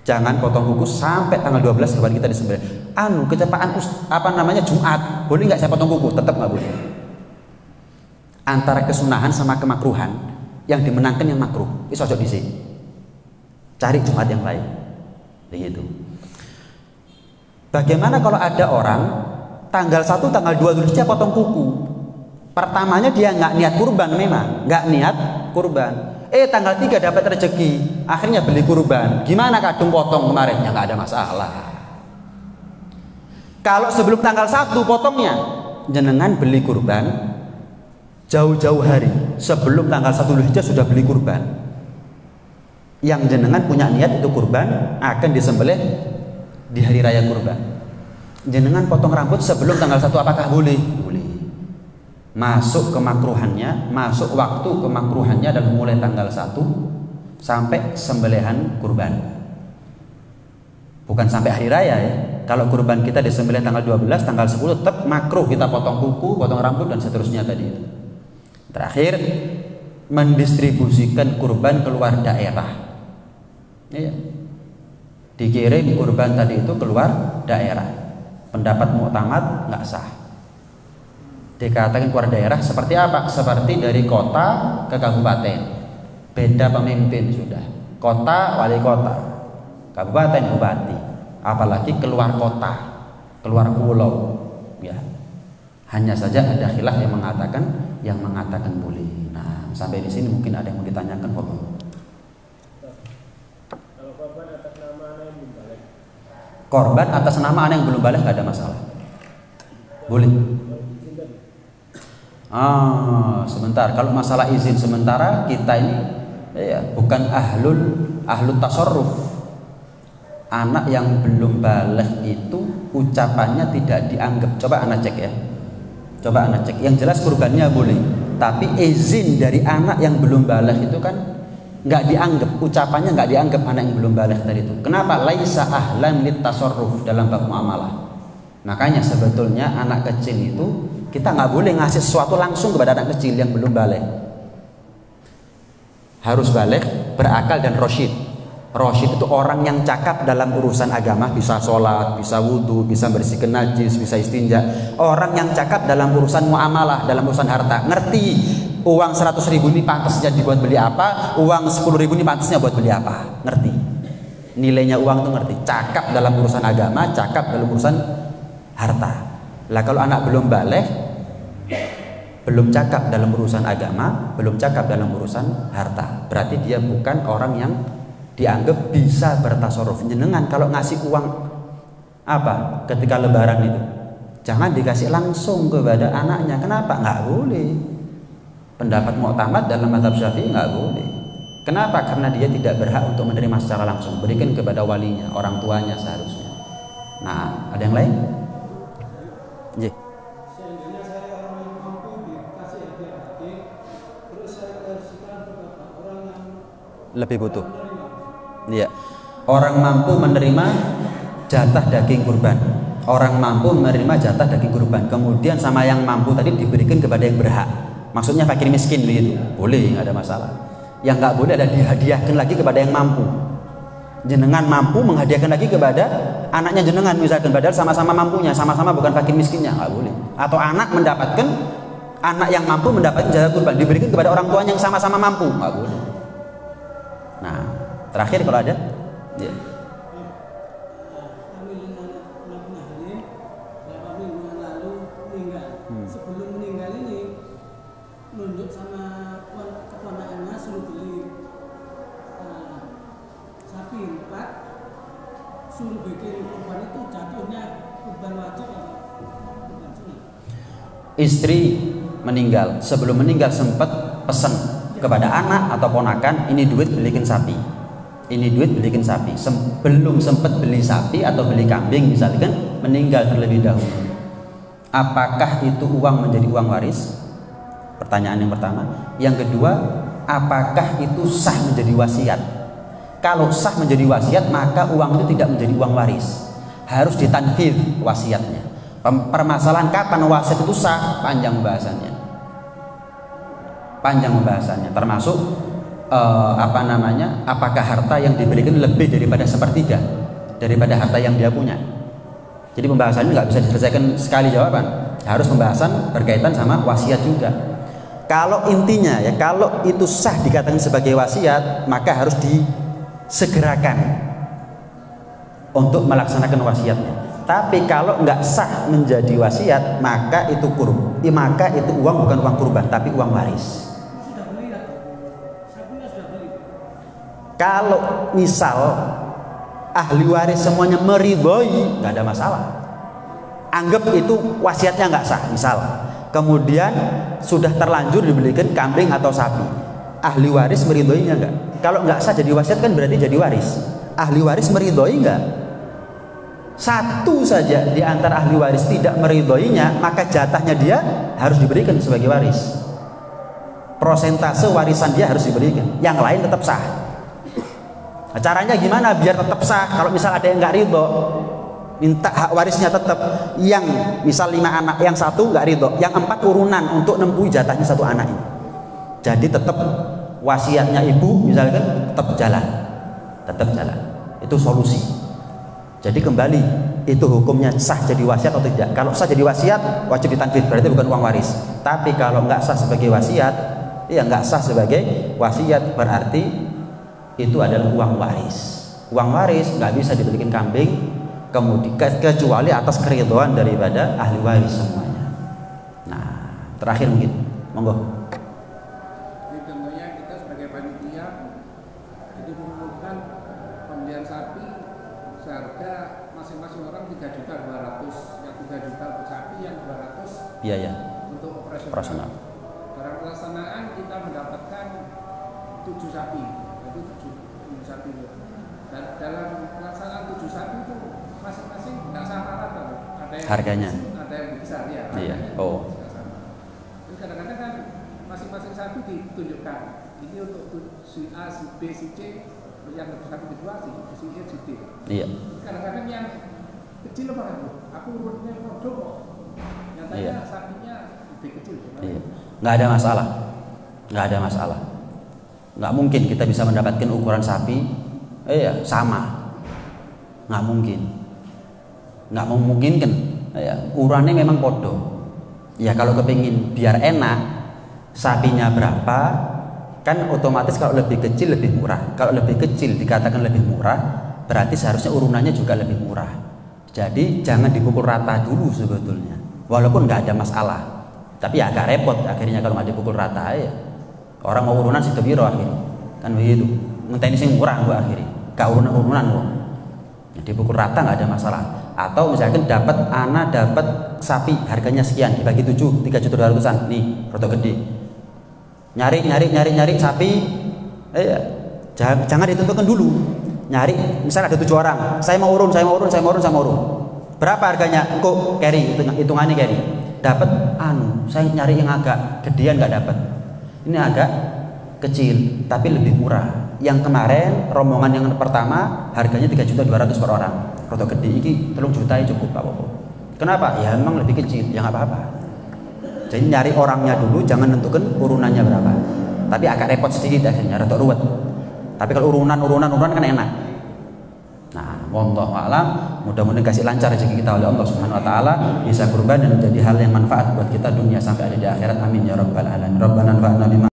Speaker 1: jangan potong kuku sampai tanggal 12 hewan kita disembelih. Kecepatan Jumat, boleh nggak saya potong kuku? Tetap nggak boleh. Antara kesunahan sama kemakruhan, yang dimenangkan yang makruh. Itu cocok di sini. Cari Jumat yang lain. Begitu. Bagaimana kalau ada orang tanggal 1, tanggal 2 Dzulhijjah potong kuku? Pertamanya dia nggak niat kurban, memang nggak niat kurban. Tanggal 3 dapat rezeki, akhirnya beli kurban. Gimana kadung potong kemarin? Ya nggak ada masalah. Kalau sebelum tanggal 1 potongnya, jenengan beli kurban jauh-jauh hari sebelum tanggal 1 Dzulhijjah sudah beli kurban. Yang jenengan punya niat itu kurban akan disembelih di hari raya kurban. Jenengan potong rambut sebelum tanggal 1 apakah boleh? Boleh. Masuk kemakruhannya, masuk waktu kemakruhannya dan mulai tanggal 1 sampai sembelihan kurban. Bukan sampai hari raya ya. Kalau kurban kita disembelih tanggal 12, tanggal 10 tetap makruh kita potong kuku, potong rambut dan seterusnya tadi itu. Terakhir, mendistribusikan kurban keluar daerah. Dikirim kurban tadi itu keluar daerah. Pendapat mu'tamad nggak sah. Dikatakan keluar daerah seperti apa? Seperti dari kota ke kabupaten. Beda pemimpin sudah. Kota, wali kota. Kabupaten, bupati. Apalagi keluar kota, keluar pulau. Ya. Hanya saja ada khilaf yang mengatakan boleh. Nah, sampai di sini mungkin ada yang mau ditanyakan, Pak.
Speaker 2: Kalau korban atas nama anak yang belum balik.
Speaker 1: Korban atas nama anak yang belum balik nggak ada masalah. Boleh. Sebentar. Kalau masalah izin sementara kita ini bukan ahlut tasarruf. Anak yang belum balik itu ucapannya tidak dianggap. Coba anak cek ya. Yang jelas kurbannya boleh. Tapi izin dari anak yang belum balik itu kan nggak dianggap. Ucapannya nggak dianggap anak yang belum balik tadi itu. Kenapa? Laisa ahlan lit tasarruf dalam bab muamalah. Makanya sebetulnya anak kecil itu kita nggak boleh ngasih sesuatu langsung kepada anak kecil yang belum balik. Harus balik, berakal dan rosyid. Rosyid itu orang yang cakap dalam urusan agama, bisa sholat, bisa wudhu, bisa bersihkan najis, bisa istinja. Orang yang cakap dalam urusan muamalah, dalam urusan harta, ngerti uang 100.000 ini pantasnya dibuat beli apa, uang 10.000 ini pantasnya buat beli apa, ngerti. Nilainya uang itu ngerti. Cakap dalam urusan agama, cakap dalam urusan harta. Lah kalau anak belum balik, belum cakap dalam urusan agama, belum cakap dalam urusan harta, berarti dia bukan orang yang dianggap bisa bertasarruf. Jenengan kalau ngasih uang apa ketika lebaran itu, jangan dikasih langsung kepada anaknya. Kenapa? Nggak boleh. Pendapat mu'tamad dalam mazhab Syafi'i nggak boleh. Kenapa? Karena dia tidak berhak untuk menerima secara langsung. Berikan kepada walinya, orang tuanya seharusnya. Nah, ada yang lain? Yeah.
Speaker 2: Seandainya saya orang yang mampu dikasih hadiah, terus saya kasihkan kepada orang yang
Speaker 1: lebih butuh. Iya. Orang mampu menerima jatah daging kurban. Orang mampu menerima jatah daging kurban. Kemudian sama yang mampu tadi diberikan kepada yang berhak. Maksudnya fakir miskin begitu. Boleh, nggak ada masalah. Yang nggak boleh adalah dihadiahkan lagi kepada yang mampu. Jenengan mampu menghadiahkan lagi kepada anaknya jenengan misalkan, padahal sama-sama mampunya, sama-sama bukan fakir miskinnya, nggak boleh. Atau anak yang mampu mendapatkan jatah kurban diberikan kepada orang tuanya yang sama-sama mampu, nggak boleh. Nah, terakhir kalau ada, ya.
Speaker 2: Sebelum meninggal ini nunjuk sama keponakannya suruh beli sapi 4, suruh bikin kurban, itu jatuhnya kurban wajib atau kurban sunnah?
Speaker 1: Istri meninggal, sebelum meninggal sempat pesan kepada anak atau ponakan, ini duit belikan sapi, ini duit belikan sapi. Belum sempat beli sapi atau beli kambing misalkan, meninggal terlebih dahulu. Apakah itu uang menjadi uang waris? Pertanyaan yang pertama. Yang kedua, apakah itu sah menjadi wasiat? Kalau sah menjadi wasiat, maka uang itu tidak menjadi uang waris. Harus ditanfidz wasiatnya. Permasalahan kapan wasiat itu sah, panjang pembahasannya. Termasuk apakah harta yang diberikan lebih daripada sepertiga daripada harta yang dia punya. Jadi pembahasan ini nggak bisa diselesaikan sekali jawaban. Harus pembahasan berkaitan sama wasiat juga. Kalau intinya ya, kalau itu sah dikatakan sebagai wasiat, maka harus disegerakan untuk melaksanakan wasiatnya. Tapi kalau nggak sah menjadi wasiat, maka itu uang bukan uang kurban, tapi uang waris. Kalau misal ahli waris semuanya meridhoi, nggak ada masalah. Anggap itu wasiatnya nggak sah, misal. Kemudian sudah terlanjur dibelikan kambing atau sapi. Ahli waris meridhoinya nggak? Kalau nggak sah jadi wasiat kan berarti jadi waris. Ahli waris meridhoi nggak? Satu saja di antara ahli waris tidak meridhoinya, maka jatahnya dia harus diberikan sebagai waris. Prosentase warisan dia harus diberikan. Yang lain tetap sah. Nah, caranya gimana biar tetap sah? Kalau misal ada yang nggak ridho, minta hak warisnya tetap. Yang misal 5 anak, yang 1 nggak ridho, yang 4 urunan untuk nempuhi jatahnya 1 anak ini. Jadi tetap wasiatnya ibu misalkan tetap jalan. Itu solusi. Jadi kembali, itu hukumnya sah jadi wasiat atau tidak? Kalau sah jadi wasiat, wajib ditanfidz, berarti bukan uang waris. Tapi kalau nggak sah sebagai wasiat, ya nggak sah sebagai wasiat, berarti itu adalah uang waris. Uang waris nggak bisa dibelikan kambing, kemudian kecuali atas keridhaan daripada ahli waris semuanya. Nah, terakhir mungkin, monggo.
Speaker 2: Ini contohnya kita sebagai panitia itu mengumpulkan pembelian sapi seharga masing-masing orang 3.200.000, yang 3 juta untuk sapi, yang 200
Speaker 1: Biaya
Speaker 2: untuk
Speaker 1: operasional.
Speaker 2: Dalam pelaksanaan kita mendapatkan 7 sapi, jadi 7 sapi. Dan dalam pelaksanaan 7 sapi itu masing-masing nggak sama rata, ada yang
Speaker 1: harganya,
Speaker 2: ada yang besar ya.
Speaker 1: Iya. Oh.
Speaker 2: Terus kadang-kadang kan masing-masing sapi ditunjukkan. Ini untuk si A, si B, si C, yang sapi kedua si E, si D.
Speaker 1: Iya.
Speaker 2: Kadang-kadang yang kecil banget, aku urutnya produk kok. Nyatanya
Speaker 1: Iya.
Speaker 2: sapinya lebih kecil.
Speaker 1: Iya. Nggak ada masalah, nggak ada masalah. Nggak mungkin kita bisa mendapatkan ukuran sapi sama, nggak mungkin, nggak memungkinkan. Ya, ukurannya memang podo. Ya kalau kepingin biar enak, sapinya berapa, kan otomatis kalau lebih kecil lebih murah. Kalau lebih kecil dikatakan lebih murah, berarti seharusnya urunannya juga lebih murah. Jadi jangan dipukul rata dulu sebetulnya, walaupun nggak ada masalah. Tapi ya agak repot akhirnya kalau nggak dipukul rata ya. Orang mau urunan situ biro akhirnya, kan begitu. Ngenteni sing murah gua akhirnya, gak urunan gua. Jadi pukul rata nggak ada masalah. Atau misalkan dapat sapi harganya sekian dibagi 7, 3.200.000 nih, roto gede. Nyari sapi, jangan ditentukan dulu. Nyari, misalnya ada 7 orang, saya mau urun. Berapa harganya? Kok carry, hitungannya carry. Dapat saya nyari yang agak gedean nggak dapat. Ini agak kecil tapi lebih murah. Yang kemarin rombongan yang pertama harganya 3.200.000 per orang. Roto gede iki 3 juta cukup Pak Bobo. Kenapa? Ya memang lebih kecil, ya nggak apa-apa. Jadi nyari orangnya dulu, jangan nentukan urunannya berapa. Tapi agak repot sedikit akhirnya, roto ruwet. Tapi kalau urunan kan enak. Nah, wallahu a'lam, mudah-mudahan kasih lancar rezeki kita oleh Allah Subhanahu wa taala, bisa kurban dan menjadi hal yang manfaat buat kita dunia sampai ada di akhirat. Amin ya rabbal alamin. Rabbana anfa'na bima